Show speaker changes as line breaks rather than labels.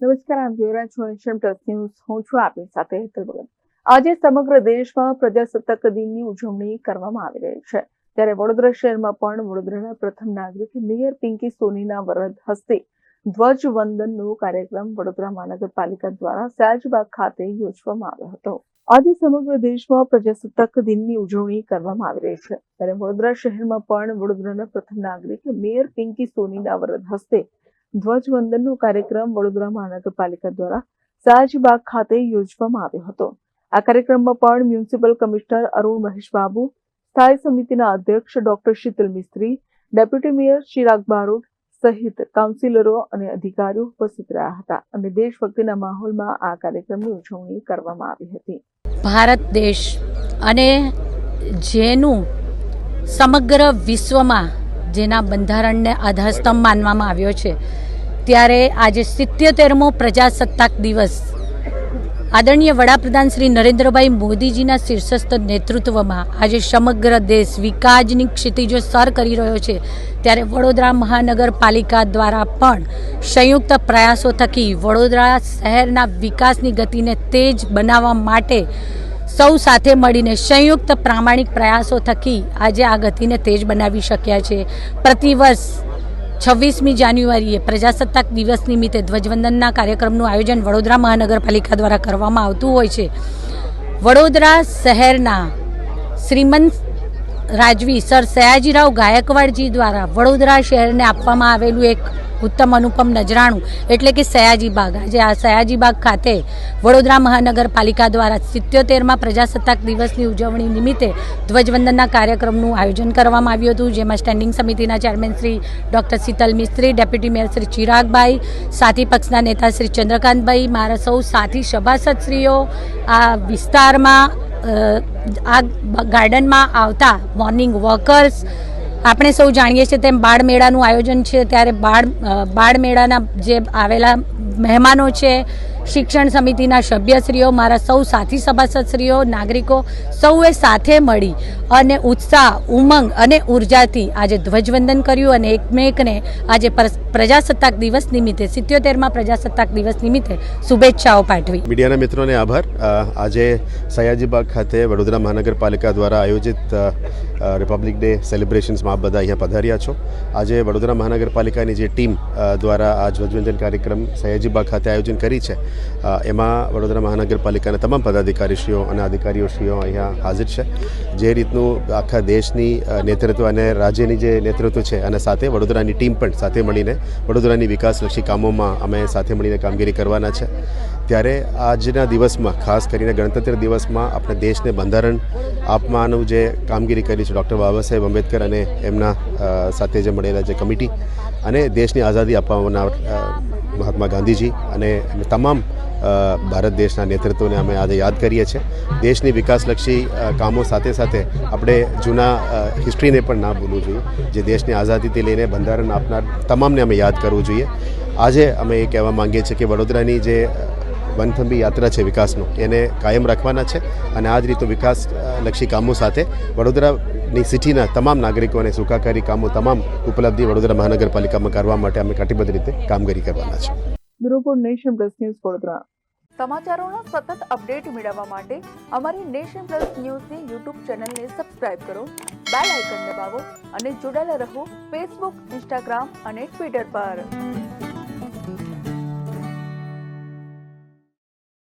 નમસ્કાર, આપ જોઈ રહ્યા છો નેશન પ્લસ ન્યૂઝ. હું છું આપની સાથે હેતલ ભગત. આજે સમગ્ર દેશમાં પ્રજાસત્તાક દિનની ઉજવણી કરવામાં આવી રહી છે, ત્યારે વડોદરા શહેરમાં પણ વડોદરાના પ્રથમ નાગરિક મેયર પિંકી સોનીના વરદ હસ્તે ધ્વજવંદનનો કાર્યક્રમ વડોદરા મહાનગરપાલિકા દ્વારા સયાજીબાગ ખાતે યોજવામાં આવ્યો હતો. આજે સમગ્ર દેશમાં પ્રજાસત્તાક દિનની ઉજવણી કરવામાં આવી રહી છે, ત્યારે વડોદરા શહેરમાં પણ વડોદરાના પ્રથમ નાગરિક મેયર પિંકી સોનીના વરદ હસ્તે ધ્વજવંદનનો કાર્યક્રમ વડોદરા મહાનગરપાલિકા દ્વારા સયાજીબાગ ખાતે યોજવામાં આવ્યો હતો. આ કાર્યક્રમમાં પણ મ્યુનિસિપલ કમિશનર અરુણ મહેશ બાબુ, સ્થાયી સમિતિના અધ્યક્ષ ડોક્ટર શીતલ મિસ્ત્રી, ડેપ્યુટી મેયર ચિરાગ બારોટ સહિત કાઉન્સિલરો અને અધિકારીઓ ઉપસ્થિત રહ્યા હતા અને દેશભક્તિના માહોલમાં આ કાર્યક્રમની ઉજવણી કરવામાં આવી હતી.
ભારત દેશ અને જેનું સમગ્ર વિશ્વમાં જેના બંધારણને આધારસ્તંભ માનવામાં આવ્યો છે, ત્યારે આજે 77મો પ્રજાસત્તાક દિવસ આદરણીય વડાપ્રધાન શ્રી નરેન્દ્રભાઈ મોદીજીના શીર્ષસ્થ નેતૃત્વમાં આજે સમગ્ર દેશ વિકાસની ક્ષિતિજો સર કરી રહ્યો છે, ત્યારે વડોદરા મહાનગરપાલિકા દ્વારા પણ સંયુક્ત પ્રયાસો થકી વડોદરા શહેરના વિકાસની ગતિને તેજ બનાવવા માટે સૌ સાથે મળીને સંયુક્ત પ્રામાણિક પ્રયાસો થકી આજે આ ગતિને તેજ બનાવી શક્યા છે. પ્રતિવર્ષ 26મી જાન્યુઆરીએ પ્રજાસત્તાક દિવસ નિમિત્તે ધ્વજવંદનના કાર્યક્રમનું આયોજન વડોદરા મહાનગરપાલિકા દ્વારા કરવામાં આવતું હોય છે. વડોદરા શહેરના શ્રીમંત રાજવી સર સયાજીરાવ ગાયકવાડજી દ્વારા વડોદરા શહેરને આપવામાં આવેલું એક ઉત્તમ અનુપમ નજરાણું એટલે કે સયાજીબાગ. આજે આ સયાજીબાગ ખાતે વડોદરા મહાનગરપાલિકા દ્વારા 77મા પ્રજાસત્તાક દિવસની ઉજવણી નિમિત્તે ધ્વજવંદનના કાર્યક્રમનું આયોજન કરવામાં આવ્યું હતું, જેમાં સ્ટેન્ડિંગ સમિતિના ચેરમેન શ્રી ડોક્ટર શીતલ મિસ્ત્રી, ડેપ્યુટી મેયર શ્રી ચિરાગભાઈ, સાથી પક્ષના નેતા શ્રી ચંદ્રકાંતભાઈ, મારા સૌ સાથી સભાસદશ્રીઓ, આ વિસ્તારમાં આ ગાર્ડનમાં આવતા મોર્નિંગ વોકર્સ, આપણે સૌ જાણીએ છીએ તેમ બાળ મેળાનું આયોજન છે, ત્યારે બાળ મેળાના જે આવેલા મહેમાનો છે, શિક્ષણ સમિતિના સભ્યશ્રીઓ, મારા સૌ સાથી સભાસદશ્રીઓ, નાગરિકો સૌએ સાથે મળી અને ઉત્સાહ, ઉમંગ અને ઉર્જાથી આજે ધ્વજવંદન કર્યું અને એકમેકને આજે પ્રજાસત્તાક દિવસ નિમિત્તે 77મા પ્રજાસત્તાક દિવસ નિમિત્તે શુભેચ્છાઓ પાઠવી.
મીડિયાના મિત્રોને આભાર. આજે સયાજીબાગ ખાતે વડોદરા મહાનગરપાલિકા દ્વારા આયોજિત રિપબ્લિક ડે સેલિબ્રેશન્સમાં આપ બધા અહીંયા પધાર્યા છો. આજે વડોદરા મહાનગરપાલિકાની જે ટીમ દ્વારા આ ધ્વજવંદન કાર્યક્રમ સયાજીબાગ ખાતે આયોજન કરી છે, એમાં વડોદરા મહાનગરપાલિકાના તમામ પદાધિકારીશ્રીઓ અને અધિકારીઓશ્રીઓ અહીંયા હાજર છે. જે રીતનું આખા દેશની નેતૃત્વ અને રાજ્યની જે નેતૃત્વ છે અને સાથે વડોદરાની ટીમ પણ સાથે મળીને વડોદરાની વિકાસલક્ષી કામોમાં અમે સાથે મળીને કામગીરી કરવાના છે. ત્યારે આજના દિવસમાં, ખાસ કરીને ગણતંત્ર દિવસમાં, આપણે દેશને બંધારણ આપવાનું જે કામગીરી કરી છે ડૉક્ટર બાબા સાહેબ આંબેડકર અને એમના સાથે જે મળેલા જે કમિટી અને દેશની આઝાદી અપાવનાર મહાત્મા ગાંધીજી અને તમામ ભારત દેશના નેતૃત્વને અમે આજે યાદ કરીએ છીએ. દેશની વિકાસલક્ષી કામો સાથે સાથે આપણે જૂના હિસ્ટ્રીને પણ ના ભૂલવું જોઈએ. જે દેશની આઝાદીથી લઈને બંધારણ આપનાર તમામને અમે યાદ કરવું જોઈએ. આજે અમે એ કહેવા માંગીએ છીએ કે વડોદરાની જે વનથંભી યાત્રા છે વિકાસનો, એને કાયમ રાખવાના છે અને આ જ રીતનું વિકાસલક્ષી કામો સાથે વડોદરાની સિટીના તમામ નાગરિકોને સુખાકારી કામો, તમામ ઉપલબ્ધિ વડોદરા મહાનગરપાલિકામાં કરવા માટે અમે કટિબદ્ધ રીતે કામગીરી કરવાના છે.
Bureau report, nation plus news, Vadodara.
સમાચારોના સતત અપડેટ મેળવવા માટે અમારી નેશન પ્લસ ન્યૂઝની યુટ્યુબ ચેનલને સબસ્ક્રાઇબ કરો, બેલ આઇકન દબાવો અને જોડાયેલા રહો ફેસબુક, ઇન્સ્ટાગ્રામ અને ટ્વિટર પર.